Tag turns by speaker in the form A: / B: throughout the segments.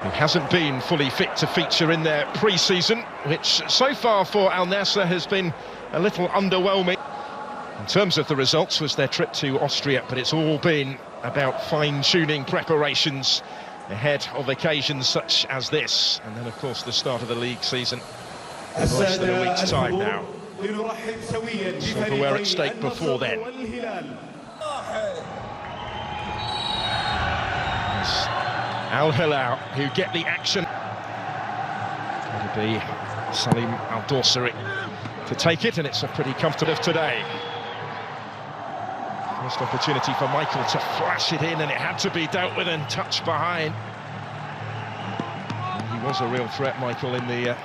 A: who hasn't been fully fit to feature in their pre-season, which so far for Al Nassr has been a little underwhelming. In terms of the results, was their trip to Austria, but it's all been about fine-tuning preparations ahead of occasions such as this. And then, of course, the start of the league season in less than a week's time now. Silverware at stake before then. Alhilal who get the action. Going to be Salim Al-Dawsari to take it, and it's a pretty comfortable today. First opportunity for Michael to flash it in, and it had to be dealt with and touched behind. And he was a real threat, Michael, in the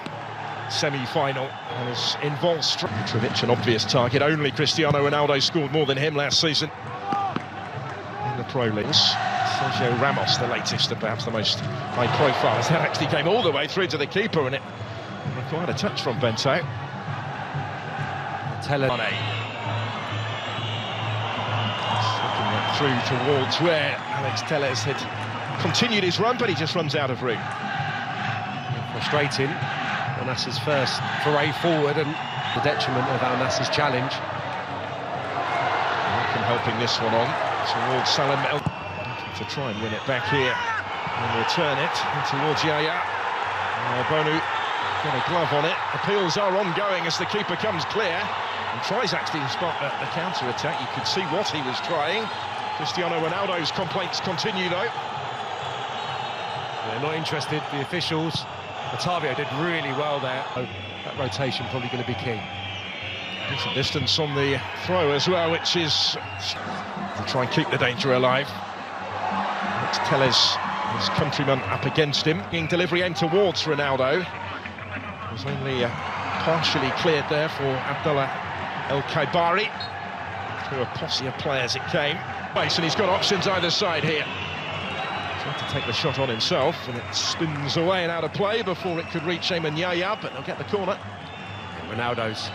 A: semi-final, and is involved. Mitrovic, an obvious target. Only Cristiano Ronaldo scored more than him last season in the Pro League. Sergio Ramos, the latest and perhaps the most high-profile, as that actually came all the way through to the keeper, and it required a touch from Bento. Through towards where Alex Telles had continued his run, but he just runs out of room.
B: Frustrating. Al Nassr's first foray forward, and the detriment of Al Nassr's challenge.
A: Malcolm helping this one on towards Salim to try and win it back here and return it towards Yaya. Bonu got a glove on it. Appeals are ongoing as the keeper comes clear and tries actually to spot the counter-attack. You could see what he was trying. Cristiano Ronaldo's complaints continue though.
B: They're not interested, the officials. Otavio did really well there. That rotation probably going to be key.
A: Decent distance on the throw as well, which is to try and keep the danger alive. It's Telles, his countryman, up against him. Being delivery aimed towards Ronaldo. It was only partially cleared there for Abdullah El Kaibari. Through a posse of players it came. And he's got options either side here. Tried to take the shot on himself, and it spins away and out of play before it could reach Ayman Yaya, but they'll get the corner.
B: Ronaldo's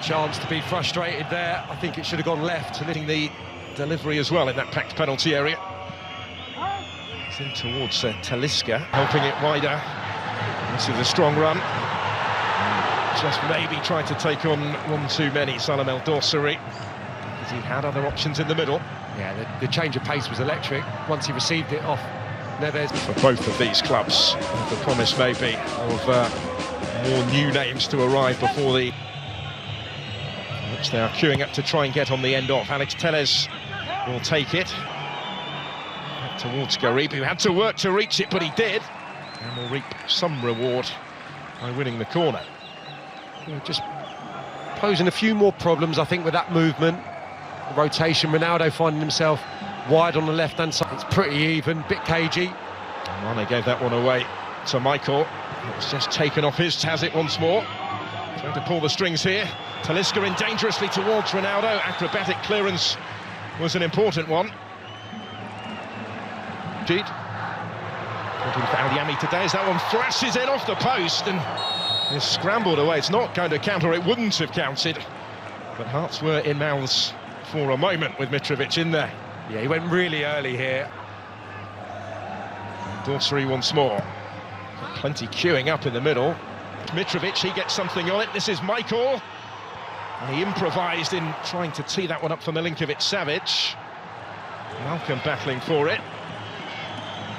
B: chance to be frustrated there. I think it should have gone left, hitting the
A: delivery as well in that packed penalty area. It's in towards Talisca, helping it wider. This is a strong run. Just maybe tried to take on one too many, Salim Al-Dawsari, because he had other options in the middle.
B: Yeah, the change of pace was electric once he received it off Neves.
A: For both of these clubs, the promise may be of more new names to arrive before the... which they are queuing up to try and get on the end off. Alex Telles will take it. Back towards Garib, who had to work to reach it, but he did. And will reap some reward by winning the corner.
B: Just posing a few more problems, I think, with that movement. The rotation, Ronaldo finding himself wide on the left-hand side. It's pretty even, bit cagey.
A: Well, they gave that one away to Michael. It's just taken off his, has it once more. Trying to pull the strings here. Talisca in dangerously towards Ronaldo. Acrobatic clearance was an important one. Indeed. Looking for Al-Yami today as that one flashes in off the post and is scrambled away. It's not going to count, or it wouldn't have counted. But hearts were in mouths for a moment with Mitrovic in there.
B: Yeah, he went really early here.
A: Dawsari once more. Got plenty queuing up in the middle. Mitrovic, he gets something on it. This is Michael. And he improvised in trying to tee that one up for Milinkovic-Savic. Malcolm battling for it.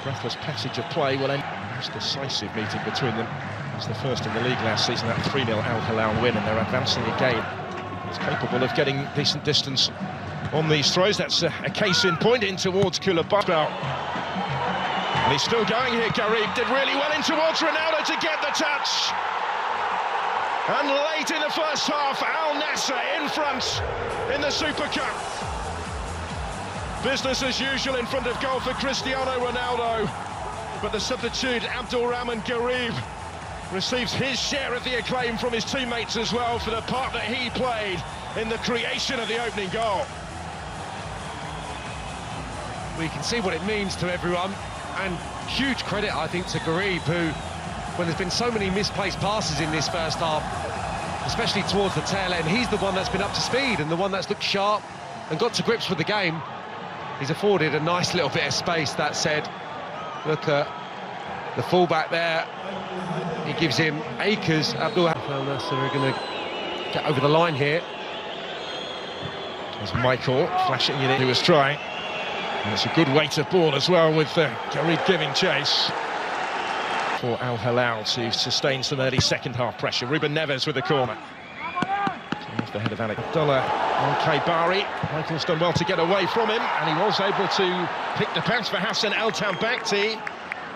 A: Breathless passage of play will end. Most decisive meeting between them. It's the first in the league last season, that 3-0 Al-Hilal win, and they're advancing again. It's capable of getting decent distance on these throws. That's a case in point in towards Koulibaly. And he's still going here, Garib. Did really well in towards Ronaldo to get the touch. And late in the first half, Al Nassr in front in the Super Cup. Business as usual in front of goal for Cristiano Ronaldo. But the substitute, Abdulrahman Garib, receives his share of the acclaim from his teammates as well for the part that he played in the creation of the opening goal.
B: We can see what it means to everyone, and huge credit, I think, to Garib, who, when there's been so many misplaced passes in this first half, especially towards the tail end, he's the one that's been up to speed and the one that's looked sharp and got to grips with the game. He's afforded a nice little bit of space. That said, look at The fullback there, he gives him acres. Abdul Annasr are going to get over the line here.
A: There's Michael flashing it in. He was trying. And it's a good weight of ball as well, with Garib giving chase. For Alhilal to sustain some early second half pressure. Ruben Neves with the corner. Off the head of Alec Abdullah on Kaybari. Michael's done well to get away from him, and he was able to pick the pass for Hassan El-Tambakti.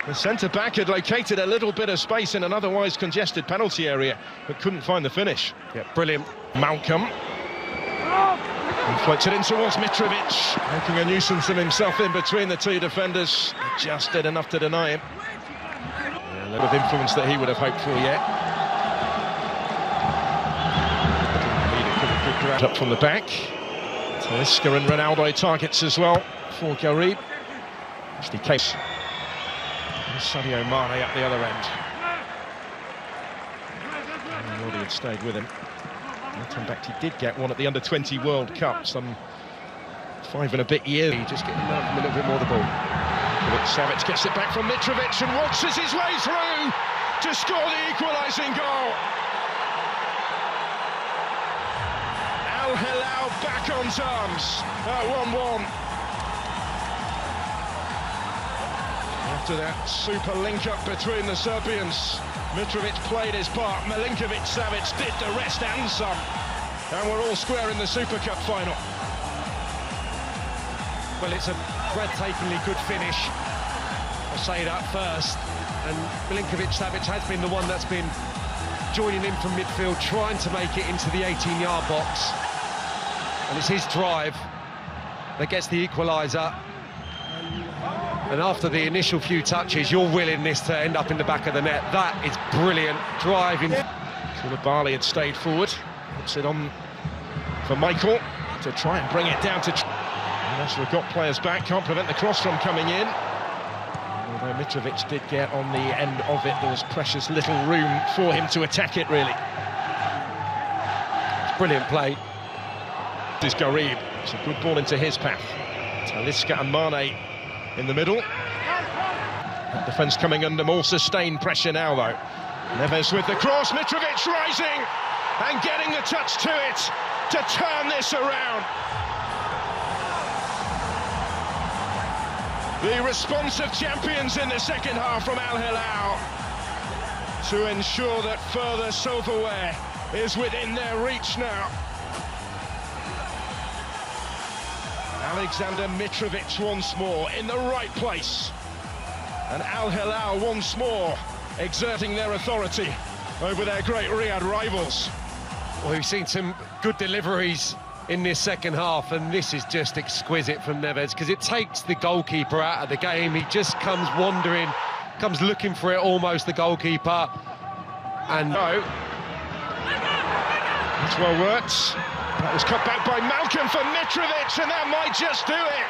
A: The centre-back had located a little bit of space in an otherwise congested penalty area, but couldn't find the finish.
B: Yeah, brilliant.
A: Malcolm. He floats it in towards Mitrovic, making a nuisance of himself in between the two defenders. Just did enough to deny him. Yeah, a little of influence that he would have hoped for yet. Good grab up from the back. Talisca and Ronaldo targets as well for Garib. Actually case. Sadio Mane up the other end. And Roddy had stayed with him. El-Tambakti did get one at the Under-20 World Cup some 5 and a bit years.
B: Just getting Malcolm a little bit more the ball.
A: Savic gets it back from Mitrovic and waltzes his way through to score the equalising goal. Alhilal back on terms at 1-1. After that super link-up between the Serbians, Mitrovic played his part, Milinkovic-Savic did the rest and some. And we're all square in the Super Cup final.
B: Well, it's a breathtakingly good finish. I'll say that first. And Milinkovic-Savic has been the one that's been joining in from midfield, trying to make it into the 18-yard box. And it's his drive that gets the equaliser. And after the initial few touches, you're willing this to end up in the back of the net. That is brilliant. Driving.
A: Koulibaly had stayed forward. Puts it on for Michael to try and bring it down to... Annasr got players back, can't prevent the cross from coming in. Although Mitrovic did get on the end of it, there was precious little room for him to attack it, really.
B: It's brilliant play.
A: This is Garib. It's a good ball into his path. Talisca and Mane in the middle. Defence coming under more sustained pressure now, though. Neves with the cross, Mitrovic rising and getting the touch to it to turn this around. The responsive champions in the second half from Alhilal to ensure that further silverware is within their reach now. Alexander Mitrovic once more in the right place, and Alhilal once more exerting their authority over their great Riyadh rivals.
B: Well, we've seen some good deliveries in this second half, and this is just exquisite from Neves, because it takes the goalkeeper out of the game. He just comes wandering, comes looking for it almost, the goalkeeper. And
A: no, that's well worked. That was cut back by Malcolm for Mitrovic, and that might just do it.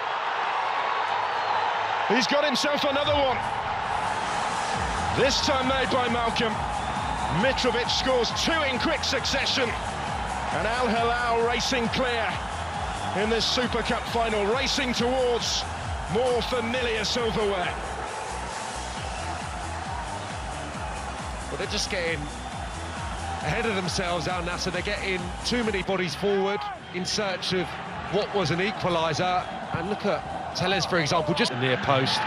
A: He's got himself another one. This time made by Malcolm. Mitrovic scores 2 in quick succession. And Alhilal racing clear in this Super Cup final, racing towards more familiar silverware.
B: But they're just getting ahead of themselves, Al-Nassr. They're getting too many bodies forward in search of what was an equaliser. And look at Telles, for example, just near post.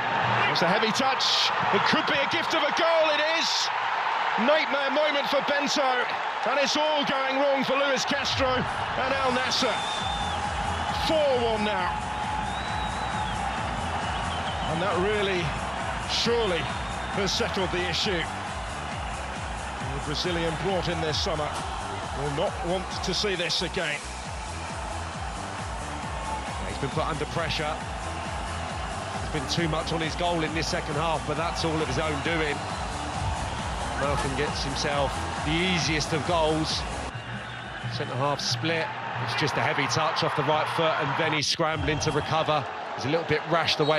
A: It's a heavy touch. It could be a gift of a goal. It is. Nightmare moment for Bento. And it's all going wrong for Luis Castro and Al-Nassr. 4-1 now. And that really, surely, has settled the issue. The Brazilian brought in this summer will not want to see this again.
B: He's been put under pressure. There's been too much on his goal in this second half, but that's all of his own doing. Malcolm gets himself the easiest of goals. Centre-half split. It's just a heavy touch off the right foot, and then he's scrambling to recover. He's a little bit rash the way